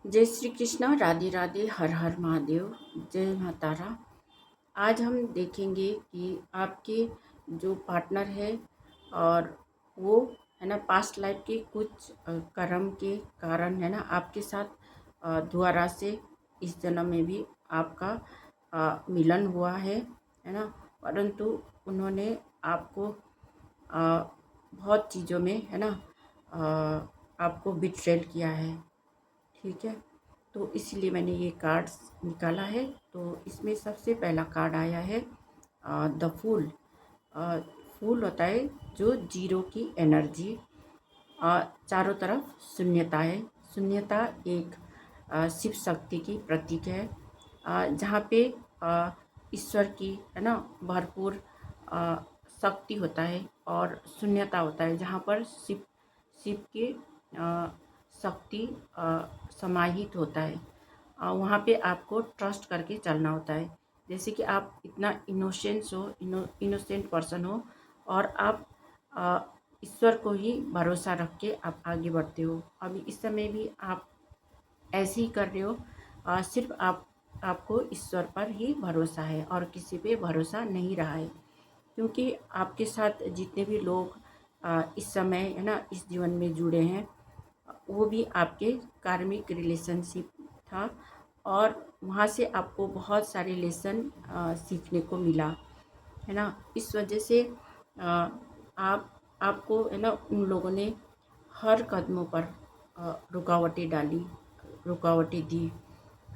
जय श्री कृष्णा, राधे राधे, हर हर महादेव, जय मातारा। आज हम देखेंगे कि आपके जो पार्टनर है और वो है ना पास्ट लाइफ के कुछ कर्म के कारण है ना आपके साथ दोबारा से इस जन्म में भी आपका मिलन हुआ है ना। परंतु उन्होंने आपको बहुत चीज़ों में है ना आपको बिट्रेल किया है। ठीक है, तो इसलिए मैंने ये कार्ड्स निकाला है। तो इसमें सबसे पहला कार्ड आया है द फूल। फूल होता है जो जीरो की एनर्जी, चारों तरफ शून्यता है। शून्यता एक शिव शक्ति की प्रतीक है, जहाँ पे ईश्वर की है ना भरपूर शक्ति होता है और शून्यता होता है, जहाँ पर शिव शिव के शक्ति समाहित होता है। वहाँ पे आपको ट्रस्ट करके चलना होता है। जैसे कि आप इतना इनोसेंट पर्सन हो और आप ईश्वर को ही भरोसा रख के आप आगे बढ़ते हो। अभी इस समय भी आप ऐसे ही कर रहे हो। सिर्फ आपको ईश्वर पर ही भरोसा है और किसी पे भरोसा नहीं रहा है, क्योंकि आपके साथ जितने भी लोग इस समय है ना इस जीवन में जुड़े हैं, वो भी आपके कार्मिक रिलेशनशिप था और वहाँ से आपको बहुत सारे लेसन सीखने को मिला है ना। इस वजह से आपको है ना उन लोगों ने हर कदमों पर रुकावटें डाली, रुकावटें दी।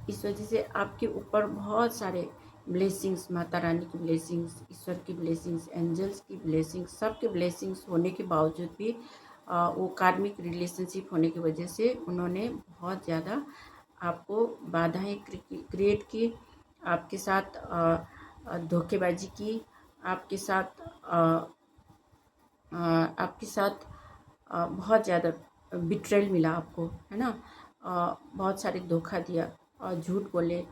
इस वजह से आपके ऊपर बहुत सारे ब्लेसिंग्स, माता रानी की ब्लेसिंग्स, ईश्वर की ब्लेसिंग्स, एंजल्स की ब्लेसिंग्स, सबके ब्लेसिंग्स होने के बावजूद भी वो कार्मिक रिलेशनशिप होने की वजह से उन्होंने बहुत ज़्यादा आपको बाधाएं क्रिएट की, आपके साथ धोखेबाजी की, आपके साथ आपके साथ बहुत ज़्यादा बिट्रेल मिला आपको, है ना। बहुत सारे धोखा दिया और झूठ बोले,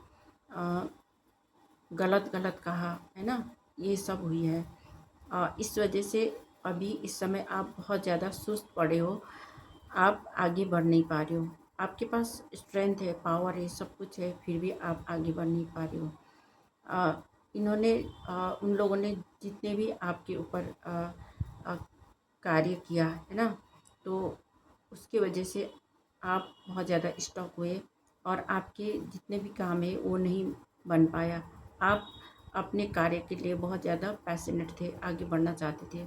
गलत गलत कहा, है ना। ये सब हुई है। इस वजह से अभी इस समय आप बहुत ज़्यादा सुस्त पड़े हो, आप आगे बढ़ नहीं पा रहे हो। आपके पास स्ट्रेंथ है, पावर है, सब कुछ है, फिर भी आप आगे बढ़ नहीं पा रहे हो। इन्होंने उन लोगों ने जितने भी आपके ऊपर कार्य किया है ना, तो उसकी वजह से आप बहुत ज़्यादा स्टॉक हुए और आपके जितने भी काम है वो नहीं बन पाया। आप अपने कार्य के लिए बहुत ज़्यादा पैशनेट थे, आगे बढ़ना चाहते थे,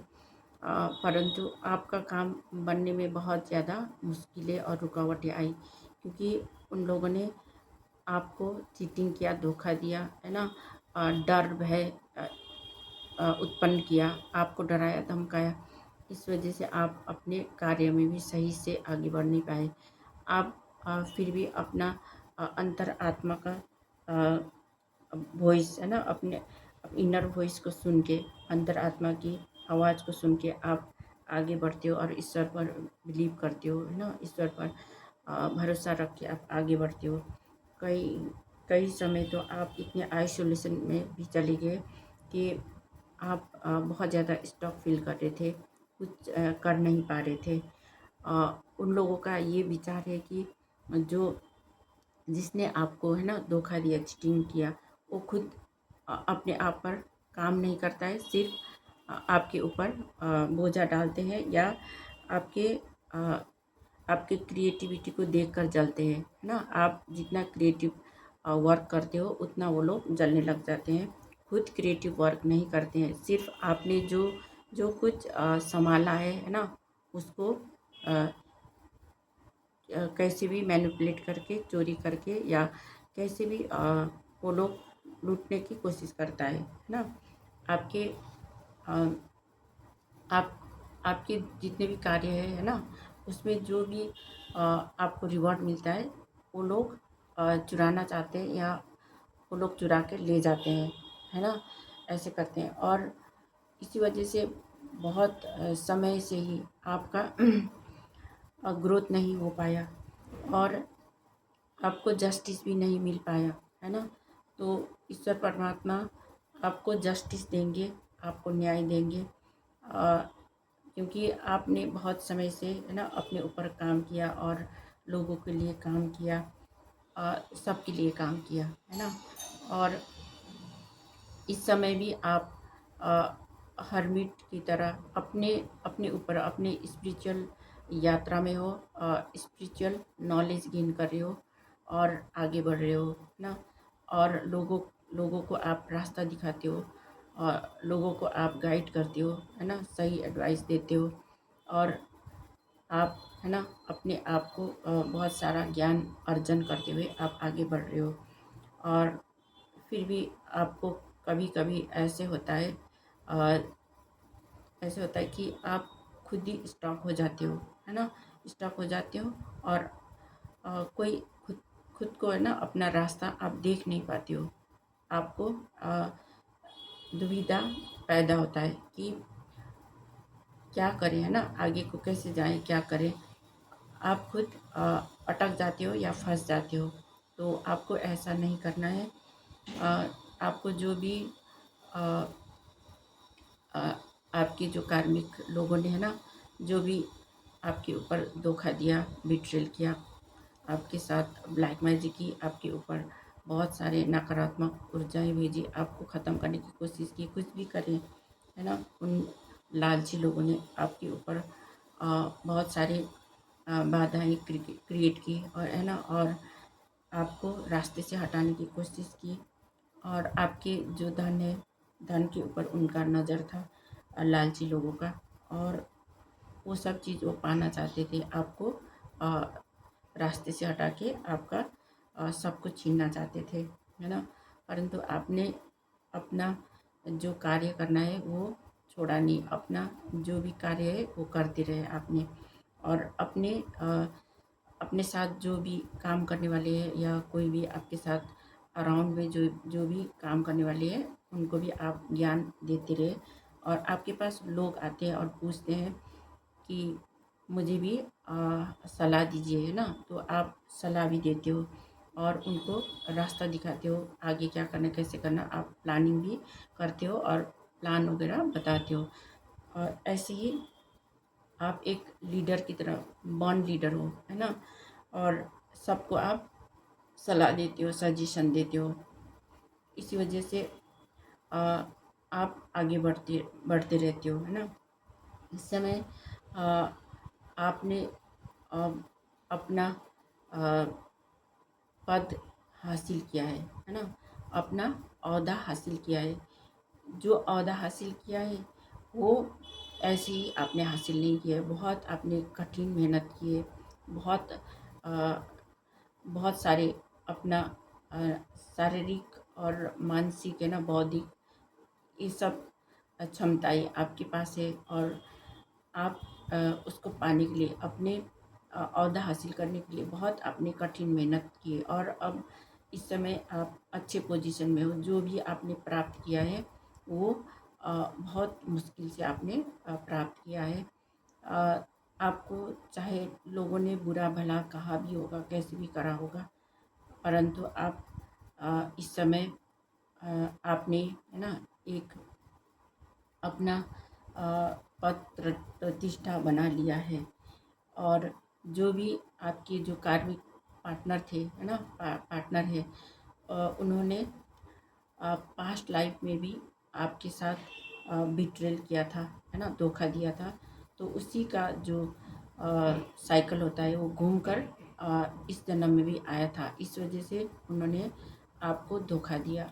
परंतु आपका काम बनने में बहुत ज़्यादा मुश्किलें और रुकावटें आई, क्योंकि उन लोगों ने आपको चीटिंग किया, धोखा दिया, है ना। डर भय उत्पन्न किया, आपको डराया धमकाया। इस वजह से आप अपने कार्य में भी सही से आगे बढ़ नहीं पाए। आप फिर भी अपना अंतर आत्मा का वॉइस है ना, अपने इनर वॉइस को सुन के, अंतर आत्मा की आवाज़ को सुन के आप आगे बढ़ते हो और ईश्वर पर बिलीव करते हो, है ना। ईश्वर पर भरोसा रख के आप आगे बढ़ते हो। कई कई समय तो आप इतने आइसोलेशन में भी चले गए कि आप बहुत ज़्यादा स्टॉक फील कर रहे थे, कुछ कर नहीं पा रहे थे। उन लोगों का ये विचार है कि जो जिसने आपको है ना धोखा दिया, चीटिंग किया, वो खुद अपने आप पर काम नहीं करता है, सिर्फ आपके ऊपर बोझा डालते हैं या आपके आपके क्रिएटिविटी को देखकर जलते हैं, है ना। आप जितना क्रिएटिव वर्क करते हो उतना वो लोग जलने लग जाते हैं। खुद क्रिएटिव वर्क नहीं करते हैं, सिर्फ आपने जो जो कुछ संभाला है ना, उसको कैसे भी मैनिपुलेट करके, चोरी करके या कैसे भी वो लोग लूटने की कोशिश करता है ना। आपके अ, आप आपके जितने भी कार्य है ना, उसमें जो भी आपको रिवॉर्ड मिलता है, वो लोग चुराना चाहते हैं या वो लोग चुरा के ले जाते हैं, है ना। ऐसे करते हैं और इसी वजह से बहुत समय से ही आपका ग्रोथ नहीं हो पाया और आपको जस्टिस भी नहीं मिल पाया, है ना। तो ईश्वर परमात्मा आपको जस्टिस देंगे, आपको न्याय देंगे, क्योंकि आपने बहुत समय से है ना अपने ऊपर काम किया और लोगों के लिए काम किया। सबके लिए काम किया, है ना। और इस समय भी आप हरमिट की तरह अपने अपने ऊपर अपने स्पिरिचुअल यात्रा में हो, स्पिरिचुअल नॉलेज गेन कर रहे हो और आगे बढ़ रहे हो, है ना। और लोगों लोगों को आप रास्ता दिखाते हो और लोगों को आप गाइड करते हो, है ना, सही एडवाइस देते हो। और आप, है ना, अपने आप को बहुत सारा ज्ञान अर्जन करते हुए आप आगे बढ़ रहे हो। और फिर भी आपको कभी कभी अ, ऐसे होता है कि आप खुद ही स्टॉप हो जाते हो, है ना, स्टॉप हो जाते हो। और कोई खुद खुद को, है ना, अपना रास्ता आप देख नहीं पाते हो। आपको दुविधा पैदा होता है कि क्या करें, है ना, आगे को कैसे जाएं, क्या करें। आप खुद अटक जाते हो या फंस जाते हो। तो आपको ऐसा नहीं करना है। अ, आपको जो भी अ, अ, आपके जो कार्मिक लोगों ने, है ना, जो भी आपके ऊपर धोखा दिया, बिट्रेल किया, आपके साथ ब्लैक मैजिक की, आपके ऊपर बहुत सारे नकारात्मक ऊर्जाएं भेजी, आपको ख़त्म करने की कोशिश की, कुछ भी करें, है ना। उन लालची लोगों ने आपके ऊपर बहुत सारे बाधाएं क्रिएट की, और, है ना, और आपको रास्ते से हटाने की कोशिश की। और आपके जो धन है, धन के ऊपर उनका नज़र था, लालची लोगों का। और वो सब चीज़ वो पाना चाहते थे, आपको रास्ते से हटा के आपका सब कुछ छीनना चाहते थे, है ना। परंतु आपने अपना जो कार्य करना है वो छोड़ा नहीं, अपना जो भी कार्य है वो करते रहे आपने। और अपने साथ जो भी काम करने वाले हैं, या कोई भी आपके साथ अराउंड में जो जो भी काम करने वाले हैं, उनको भी आप ज्ञान देते रहे। और आपके पास लोग आते हैं और पूछते हैं कि मुझे भी सलाह दीजिए, है ना। तो आप सलाह भी देते हो और उनको रास्ता दिखाते हो, आगे क्या करना, कैसे करना, आप प्लानिंग भी करते हो और प्लान वगैरह बताते हो। और ऐसे ही आप एक लीडर की तरह बॉन्ड लीडर हो, है ना। और सबको आप सलाह देते हो, सजेशन देते हो। इसी वजह से अ, आप आगे बढ़ते बढ़ते रहते हो, है ना। इस समय अ, आपने अ, अपना अ, पद हासिल किया है ना, अपना ओहदा हासिल किया है। जो ओहदा हासिल किया है वो ऐसे ही आपने हासिल नहीं किया है, बहुत आपने कठिन मेहनत की है। बहुत अ, बहुत सारे अपना अ, शारीरिक और मानसिक, है ना, बौद्धिक, ये सब क्षमताएँ आपके पास है। और आप उसको पाने के लिए, अपने ओहदा हासिल करने के लिए बहुत आपने कठिन मेहनत की है। और अब इस समय आप अच्छे पोजीशन में हो। जो भी आपने प्राप्त किया है वो बहुत मुश्किल से आपने प्राप्त किया है। अ, आपको चाहे लोगों ने बुरा भला कहा भी होगा, कैसे भी करा होगा, परंतु आप इस समय आपने, है ना, एक अपना पद प्रतिष्ठा बना लिया है। और जो भी आपके जो कार्मिक पार्टनर थे, है ना, पार्टनर है, उन्होंने पास्ट लाइफ में भी आपके साथ बिट्रेल किया था, है ना, धोखा दिया था। तो उसी का जो साइकिल होता है वो घूम कर इस जन्म में भी आया था। इस वजह से उन्होंने आपको धोखा दिया।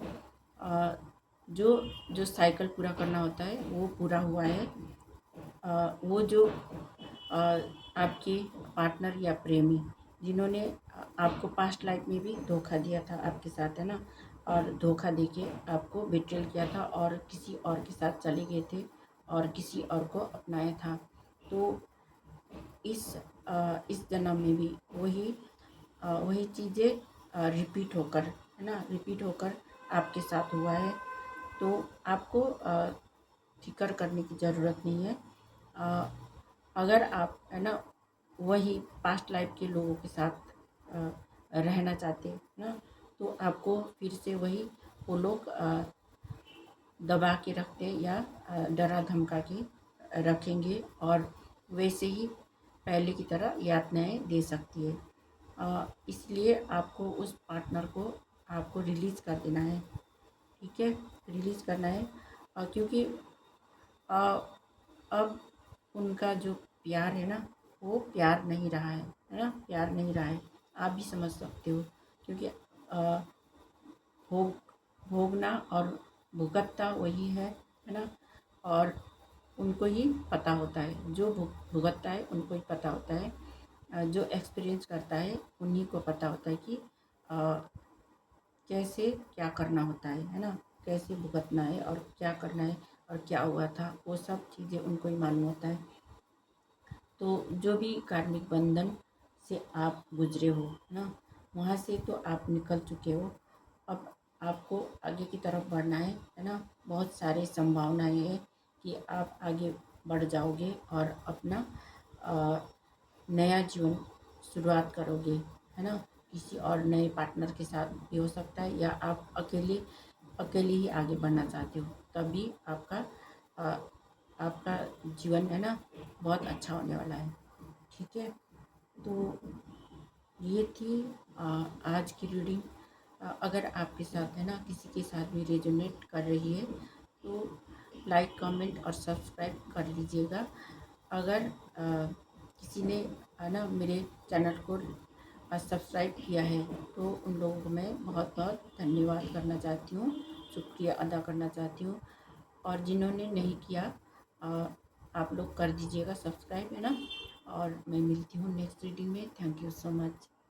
अ, जो जो साइकिल पूरा करना होता है वो पूरा हुआ है। वो जो आपके पार्टनर या प्रेमी जिन्होंने आपको पास्ट लाइफ में भी धोखा दिया था आपके साथ, है ना, और धोखा देके आपको बिट्रेल किया था और किसी और के साथ चले गए थे और किसी और को अपनाया था। तो इस जन्म में भी वही चीज़ें रिपीट होकर, है ना, रिपीट होकर आपके साथ हुआ है। तो आपको फिक्र करने की ज़रूरत नहीं है। अ, अगर आप, है ना, वही पास्ट लाइफ के लोगों के साथ रहना चाहते हैं ना, तो आपको फिर से वही वो लोग दबा के रखते या डरा धमका के रखेंगे और वैसे ही पहले की तरह यातनाएं दे सकती है। इसलिए आपको उस पार्टनर को आपको रिलीज़ कर देना है, ठीक है, रिलीज़ करना है। क्योंकि अ, अब उनका जो प्यार है ना, वो प्यार नहीं रहा है ना, प्यार नहीं रहा है। आप भी समझ सकते हो, क्योंकि भोग भोगना और भुगतना वही है ना। और उनको ही पता होता है, जो भुगतता है उनको ही पता होता है। जो एक्सपीरियंस करता है उन्हीं को पता होता है कि अ, कैसे क्या करना होता है ना, कैसे भुगतना है और क्या करना है और क्या हुआ था, वो सब चीज़ें उनको ही मालूम होता है। तो जो भी कार्मिक बंधन से आप गुजरे हो ना, वहाँ से तो आप निकल चुके हो। अब आपको आगे की तरफ बढ़ना है ना। बहुत सारी संभावनाएं हैं कि आप आगे बढ़ जाओगे और अपना अ, नया जीवन शुरुआत करोगे, है ना। किसी और नए पार्टनर के साथ भी हो सकता है, या आप अकेले अकेले ही आगे बढ़ना चाहते हो, तभी अ, आपका जीवन है ना बहुत अच्छा होने वाला है, ठीक है। तो ये थी अ, आज की रीडिंग। अगर आपके साथ है ना किसी के साथ भी रेजोनेट कर रही है तो लाइक कमेंट और सब्सक्राइब कर लीजिएगा। अगर किसी ने है ना मेरे चैनल को सब्सक्राइब किया है तो उन लोगों को मैं बहुत बहुत धन्यवाद करना चाहती हूँ, शुक्रिया अदा करना चाहती हूँ। और जिन्होंने नहीं किया अ, आप लोग कर दीजिएगा सब्सक्राइब, है ना। और मैं मिलती हूँ नेक्स्ट रीडिंग में। Thank you so much.